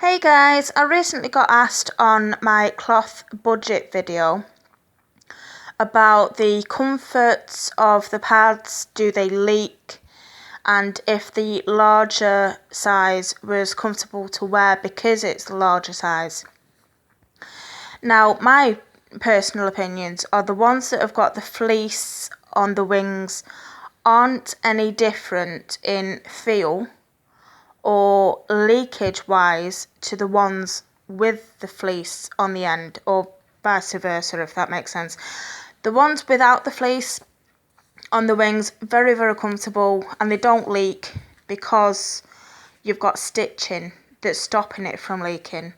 Hey guys, I recently got asked on my cloth budget video about the comforts of the pads, do they leak, and if the larger size was comfortable to wear because it's the larger size. Now, my personal opinions are the ones that have got the fleece on the wings aren't any different in feel or leakage wise to the ones with the fleece on the end, or vice versa, if that makes sense. The ones without the fleece on the wings, very, very comfortable, and they don't leak because you've got stitching that's stopping it from leaking.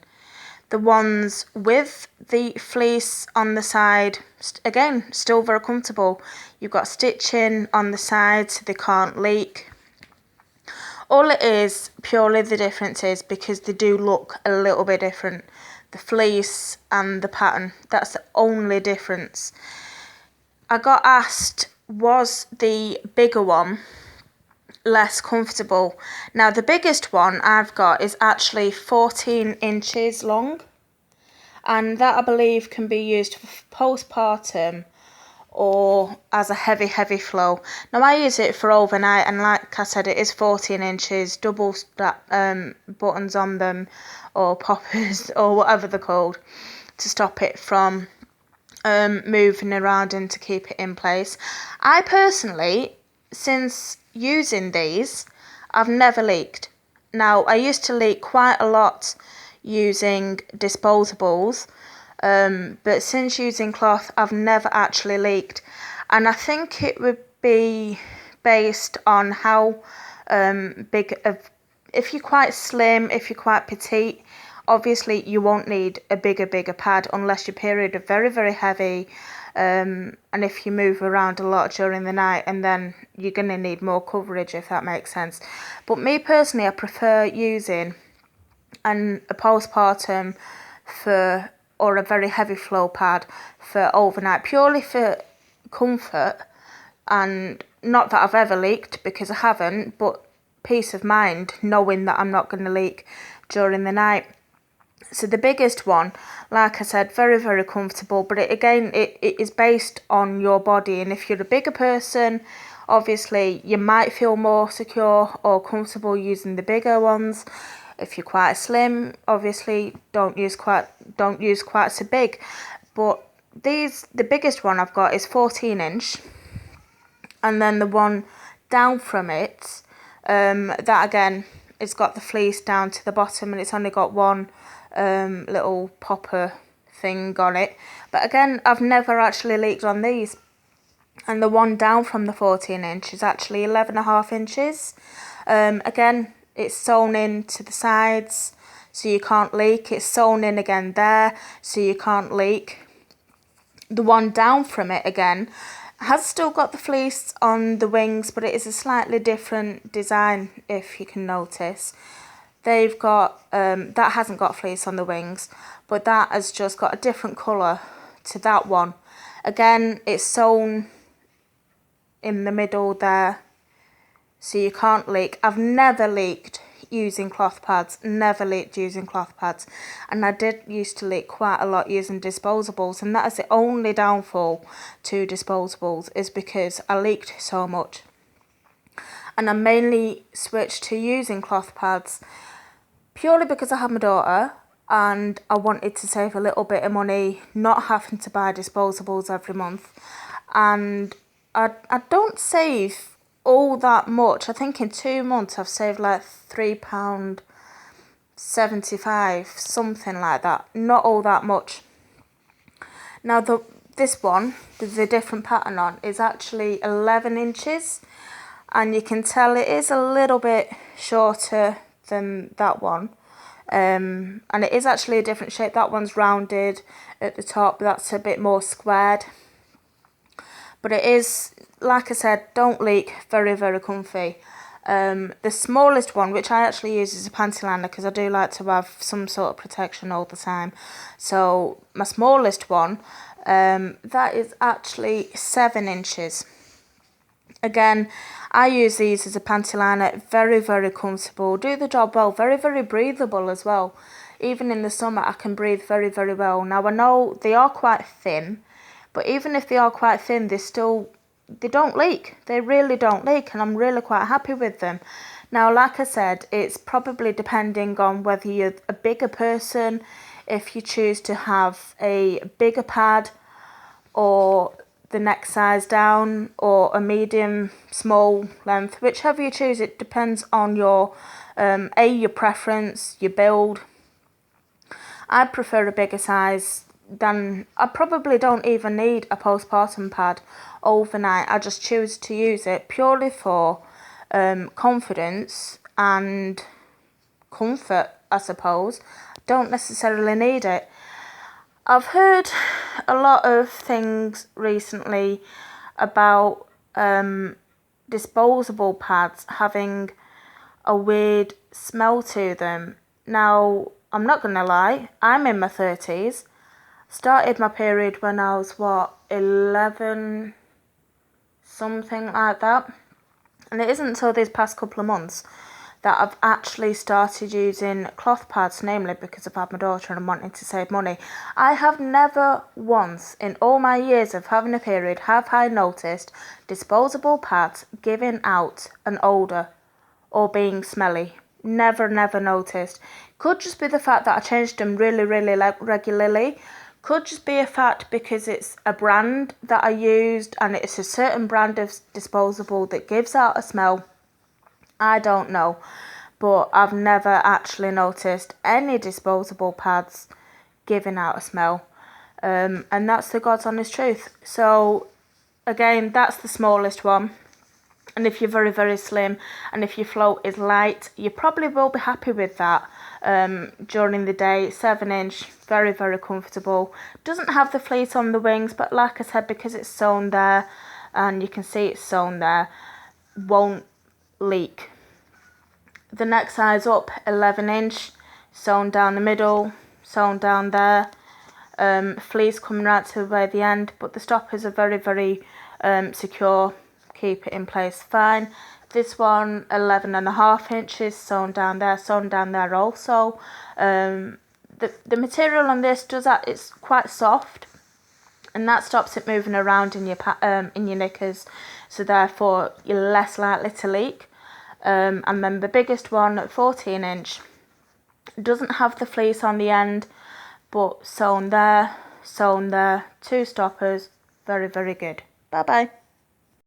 The ones with the fleece on the side, again, still very comfortable. You've got stitching on the side so they can't leak. All it is, purely the difference is because they do look a little bit different. The fleece and the pattern, that's the only difference. I got asked, was the bigger one less comfortable? Now, the biggest one I've got is actually 14 inches long. And that, I believe, can be used for postpartum or as a heavy flow. Now, I use it for overnight, and like I said, it is 14 inches, double buttons on them, or poppers, or whatever they're called, to stop it from moving around and to keep it in place. I personally, since using these, I've never leaked. Now, I used to leak quite a lot using disposables, but since using cloth, I've never actually leaked. And I think it would be based on how big of, if you're quite slim, if you're quite petite, obviously you won't need a bigger pad unless your period are very heavy, and if you move around a lot during the night, and then you're going to need more coverage, if that makes sense. But me personally, I prefer using a postpartum for, or a very heavy flow pad for overnight, purely for comfort, and not that I've ever leaked, because I haven't, but peace of mind knowing that I'm not going to leak during the night. So the biggest one, like I said, very comfortable, but it is based on your body, and if you're a bigger person, obviously you might feel more secure or comfortable using the bigger ones. If you're quite slim, obviously don't use quite so big. But the biggest one I've got is 14 inch, and then the one down from it, that again, it's got the fleece down to the bottom, and it's only got one little popper thing on it. But again, I've never actually leaked on these. And the one down from the 14 inch is actually 11.5 inches. Again, it's sewn in to the sides, so you can't leak. It's sewn in again there, so you can't leak. The one down from it, again, has still got the fleece on the wings, but it is a slightly different design, if you can notice. They've got, that hasn't got fleece on the wings, but that has just got a different colour to that one. Again, it's sewn in the middle there, so you can't leak. I've never leaked using cloth pads, and I did used to leak quite a lot using disposables, and that is the only downfall to disposables, is because I leaked so much. And I mainly switched to using cloth pads purely because I had my daughter and I wanted to save a little bit of money, not having to buy disposables every month. And I don't save all that much. I think in 2 months I've saved like £3.75, something like that. Not all that much. Now this one, the different pattern on, is actually 11 inches. And you can tell it is a little bit shorter than that one. And it is actually a different shape. That one's rounded at the top, that's a bit more squared. But it is, like I said, don't leak, very comfy. The smallest one, which I actually use as a panty liner, because I do like to have some sort of protection all the time. So my smallest one, that is actually 7 inches. Again, I use these as a panty liner, very, very comfortable, do the job well, very, very breathable as well. Even in the summer, I can breathe very, very well. Now, I know they are quite thin, but even if they are quite thin, they don't leak. They really don't leak, and I'm really quite happy with them. Now, like I said, it's probably depending on whether you're a bigger person, if you choose to have a bigger pad, or the next size down, or a medium, small length, whichever you choose. It depends on your your preference, your build. I prefer a bigger size. Then I probably don't even need a postpartum pad overnight. I just choose to use it purely for confidence and comfort, I suppose. Don't necessarily need it. I've heard a lot of things recently about disposable pads having a weird smell to them. Now, I'm not going to lie, I'm in my 30s. Started my period when I was, 11, something like that. And it isn't until these past couple of months that I've actually started using cloth pads, namely because I've had my daughter and I'm wanting to save money. I have never once in all my years of having a period have I noticed disposable pads giving out an odour or being smelly. Never noticed. Could just be the fact that I changed them really, really regularly. Could just be a fact because it's a brand that I used and it's a certain brand of disposable that gives out a smell. I don't know, but I've never actually noticed any disposable pads giving out a smell. And that's the God's honest truth. So again, that's the smallest one. And if you're very, very slim and if your float is light, you probably will be happy with that during the day. 7-inch, very, very comfortable. Doesn't have the fleece on the wings, but like I said, because it's sewn there and you can see it's sewn there, won't leak. The next size up, 11-inch, sewn down the middle, sewn down there. Fleece coming right to the end, but the stoppers are very, very secure. Keep it in place fine. This one, 11.5 inches, sewn down there also. The material on this does that, it's quite soft, and that stops it moving around in your knickers, so therefore you're less likely to leak. And then the biggest one, 14-inch, doesn't have the fleece on the end, but sewn there, 2 stoppers, very, very good. Bye bye.